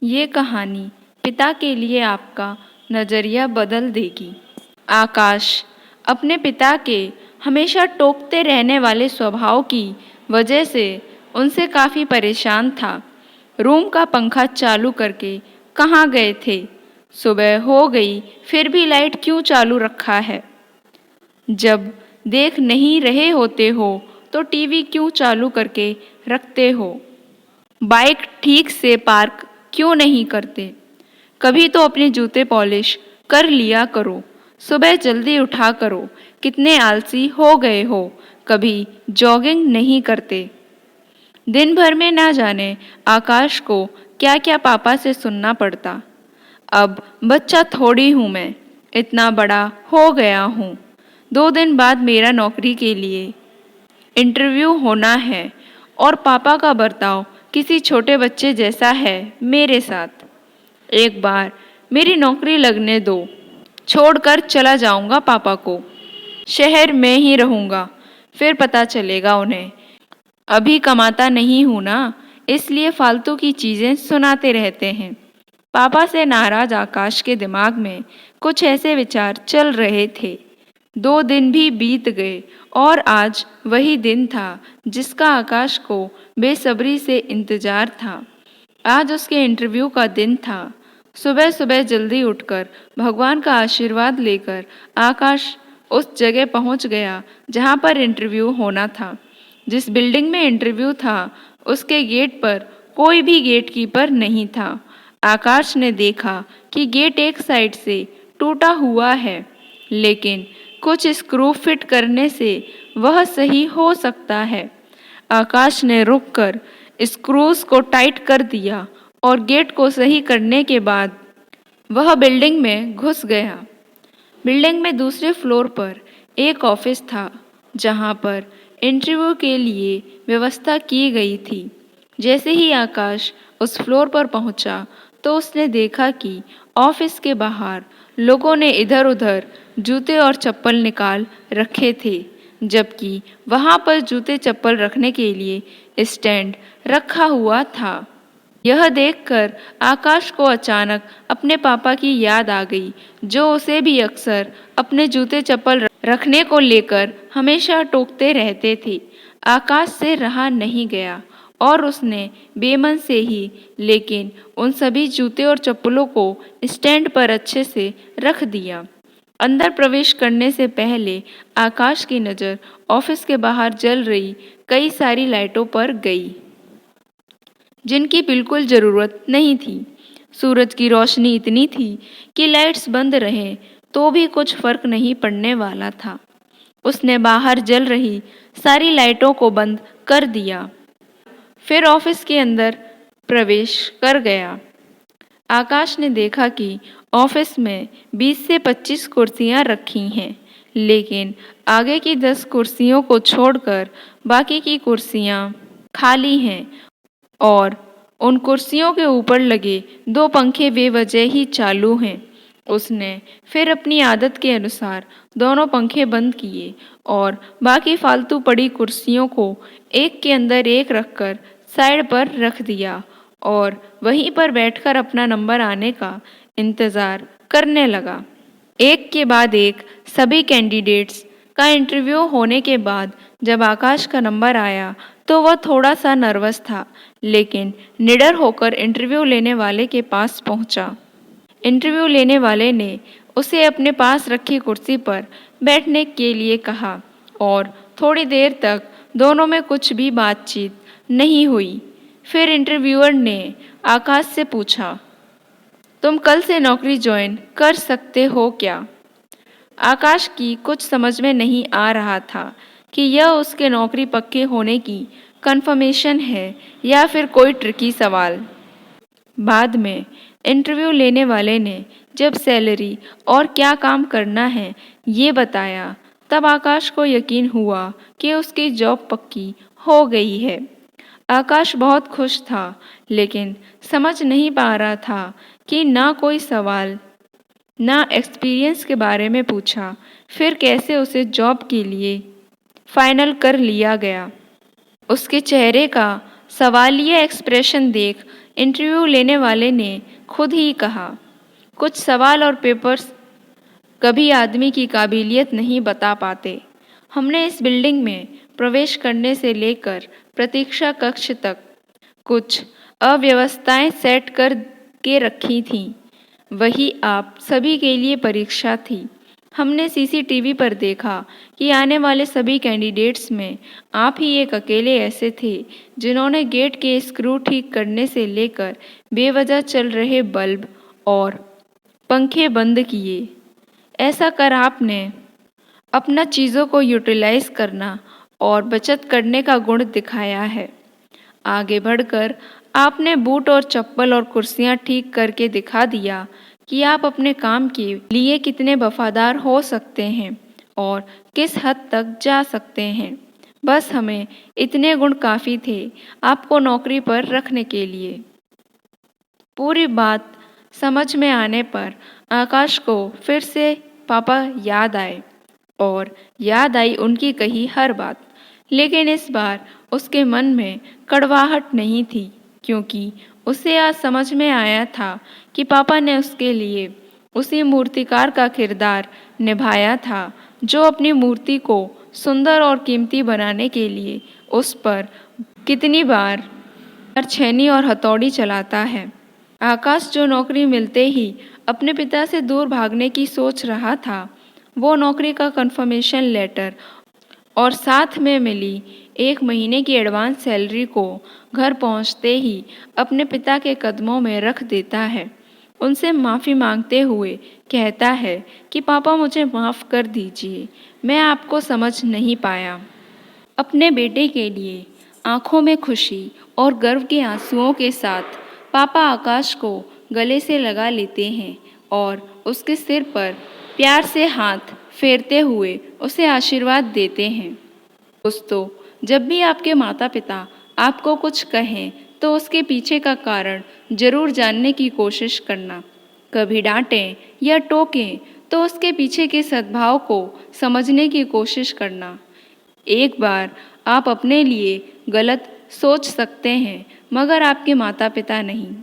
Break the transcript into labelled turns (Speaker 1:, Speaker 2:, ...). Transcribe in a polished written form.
Speaker 1: ये कहानी पिता के लिए आपका नज़रिया बदल देगी। आकाश अपने पिता के हमेशा टोकते रहने वाले स्वभाव की वजह से उनसे काफ़ी परेशान था। रूम का पंखा चालू करके कहाँ गए थे? सुबह हो गई फिर भी लाइट क्यों चालू रखा है? जब देख नहीं रहे होते हो तो टीवी क्यों चालू करके रखते हो? बाइक ठीक से पार्क क्यों नहीं करते? कभी तो अपने जूते पॉलिश कर लिया करो। सुबह जल्दी उठा करो। कितने आलसी हो गए हो, कभी जॉगिंग नहीं करते। दिन भर में ना जाने आकाश को क्या क्या पापा से सुनना पड़ता। अब बच्चा थोड़ी हूँ मैं, इतना बड़ा हो गया हूँ। 2 दिन बाद मेरा नौकरी के लिए इंटरव्यू होना है और पापा का बर्ताव किसी छोटे बच्चे जैसा है मेरे साथ। एक बार मेरी नौकरी लगने दो, छोड़कर चला जाऊंगा पापा को। शहर में ही रहूंगा, फिर पता चलेगा उन्हें। अभी कमाता नहीं हूं ना, इसलिए फालतू की चीजें सुनाते रहते हैं। पापा से नाराज आकाश के दिमाग में कुछ ऐसे विचार चल रहे थे। 2 दिन भी बीत गए और आज वही दिन था जिसका आकाश को बेसब्री से इंतजार था। आज उसके इंटरव्यू का दिन था। सुबह सुबह जल्दी उठकर भगवान का आशीर्वाद लेकर आकाश उस जगह पहुंच गया जहां पर इंटरव्यू होना था। जिस बिल्डिंग में इंटरव्यू था उसके गेट पर कोई भी गेटकीपर नहीं था। आकाश ने देखा कि गेट एक साइड से टूटा हुआ है, लेकिन कुछ स्क्रू फिट करने से वह सही हो सकता है। आकाश ने रुककर स्क्रूज को टाइट कर दिया और गेट को सही करने के बाद वह बिल्डिंग में घुस गया। बिल्डिंग में दूसरे फ्लोर पर एक ऑफिस था जहां पर इंटरव्यू के लिए व्यवस्था की गई थी। जैसे ही आकाश उस फ्लोर पर पहुंचा तो उसने देखा कि ऑफिस के बाहर लोगों ने इधर उधर जूते और चप्पल निकाल रखे थे, जबकि वहां पर जूते चप्पल रखने के लिए स्टैंड रखा हुआ था। यह देखकर आकाश को अचानक अपने पापा की याद आ गई, जो उसे भी अक्सर अपने जूते चप्पल रखने को लेकर हमेशा टोकते रहते थे। आकाश से रहा नहीं गया और उसने बेमन से ही लेकिन उन सभी जूते और चप्पलों को स्टैंड पर अच्छे से रख दिया। अंदर प्रवेश करने से पहले आकाश की नज़र ऑफिस के बाहर जल रही कई सारी लाइटों पर गई, जिनकी बिल्कुल ज़रूरत नहीं थी। सूरज की रोशनी इतनी थी कि लाइट्स बंद रहें तो भी कुछ फर्क नहीं पड़ने वाला था। उसने बाहर जल रही सारी लाइटों को बंद कर दिया, फिर ऑफिस के अंदर प्रवेश कर गया। आकाश ने देखा कि ऑफिस में 20 से 25 कुर्सियां रखी हैं, लेकिन आगे की 10 कुर्सियों को छोड़कर बाकी की कुर्सियां खाली हैं और उन कुर्सियों के ऊपर लगे 2 पंखे बेवजह ही चालू हैं। उसने फिर अपनी आदत के अनुसार दोनों पंखे बंद किए और बाकी फालतू पड़ी कुर्सियों को एक के अंदर एक रखकर साइड पर रख दिया और वहीं पर बैठकर अपना नंबर आने का इंतज़ार करने लगा। एक के बाद एक सभी कैंडिडेट्स का इंटरव्यू होने के बाद जब आकाश का नंबर आया तो वह थोड़ा सा नर्वस था, लेकिन निडर होकर इंटरव्यू लेने वाले के पास पहुंचा। इंटरव्यू लेने वाले ने उसे अपने पास रखी कुर्सी पर बैठने के लिए कहा और थोड़ी देर तक दोनों में कुछ भी बातचीत नहीं हुई। फिर इंटरव्यूअर ने आकाश से पूछा, तुम कल से नौकरी ज्वाइन कर सकते हो क्या? आकाश की कुछ समझ में नहीं आ रहा था कि यह उसके नौकरी पक्के होने की कंफर्मेशन है या फिर कोई ट्रिकी सवाल। बाद में इंटरव्यू लेने वाले ने जब सैलरी और क्या काम करना है ये बताया, तब आकाश को यकीन हुआ कि उसकी जॉब पक्की हो गई है। आकाश बहुत खुश था, लेकिन समझ नहीं पा रहा था कि ना कोई सवाल ना एक्सपीरियंस के बारे में पूछा, फिर कैसे उसे जॉब के लिए फाइनल कर लिया गया। उसके चेहरे का सवालिया एक्सप्रेशन देख इंटरव्यू लेने वाले ने खुद ही कहा, कुछ सवाल और पेपर्स कभी आदमी की काबिलियत नहीं बता पाते। हमने इस बिल्डिंग में प्रवेश करने से लेकर प्रतीक्षा कक्ष तक कुछ अव्यवस्थाएं सेट कर के रखी थीं। वही आप सभी के लिए परीक्षा थी। हमने सीसीटीवी पर देखा कि आने वाले सभी कैंडिडेट्स में आप ही एक अकेले ऐसे थे जिन्होंने गेट के स्क्रू ठीक करने से लेकर बेवजह चल रहे बल्ब और पंखे बंद किए। ऐसा कर आपने अपना चीज़ों को यूटिलाइज करना और बचत करने का गुण दिखाया है। आगे बढ़कर आपने बूट और चप्पल और कुर्सियां ठीक करके दिखा दिया कि आप अपने काम के लिए कितने वफादार हो सकते हैं और किस हद तक जा सकते हैं। बस हमें इतने गुण काफ़ी थे आपको नौकरी पर रखने के लिए। पूरी बात समझ में आने पर आकाश को फिर से पापा याद आए और याद आई उनकी कही हर बात। लेकिन इस बार उसके मन में कड़वाहट नहीं थी, क्योंकि उसे आज समझ में आया था कि पापा ने उसके लिए उसी मूर्तिकार का किरदार निभाया था जो अपनी मूर्ति को सुंदर और कीमती बनाने के लिए उस पर कितनी बार छेनी और हथौड़ी चलाता है। आकाश जो नौकरी मिलते ही अपने पिता से दूर भागने की सोच रहा था, वो नौकरी का कंफर्मेशन लेटर और साथ में मिली 1 महीने की एडवांस सैलरी को घर पहुंचते ही अपने पिता के कदमों में रख देता है। उनसे माफ़ी मांगते हुए कहता है कि पापा मुझे माफ़ कर दीजिए, मैं आपको समझ नहीं पाया। अपने बेटे के लिए आंखों में खुशी और गर्व के आंसुओं के साथ पापा आकाश को गले से लगा लेते हैं और उसके सिर पर प्यार से हाथ फेरते हुए उसे आशीर्वाद देते हैं। दोस्तों, जब भी आपके माता पिता आपको कुछ कहें तो उसके पीछे का कारण जरूर जानने की कोशिश करना। कभी डांटें या टोकें तो उसके पीछे के सद्भाव को समझने की कोशिश करना। एक बार आप अपने लिए गलत सोच सकते हैं, मगर आपके माता पिता नहीं।